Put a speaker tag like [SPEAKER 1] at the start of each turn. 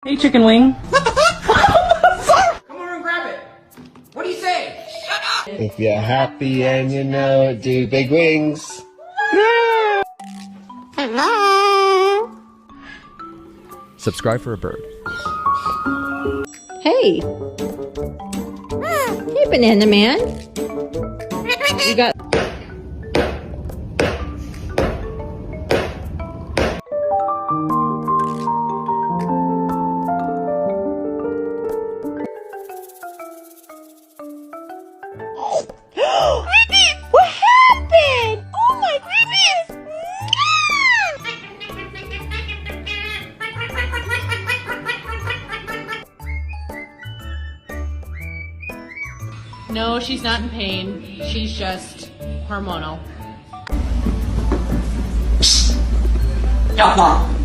[SPEAKER 1] Hey, chicken wing.
[SPEAKER 2] Come over and grab it. What do you say?
[SPEAKER 3] If you're happy and you know it, do big wings.
[SPEAKER 4] Subscribe for a bird.
[SPEAKER 5] Hey! Hey, Banana Man! You got...
[SPEAKER 6] What happened? Oh my goodness!
[SPEAKER 7] No, she's not in pain. She's just hormonal.
[SPEAKER 2] Stop, Mom.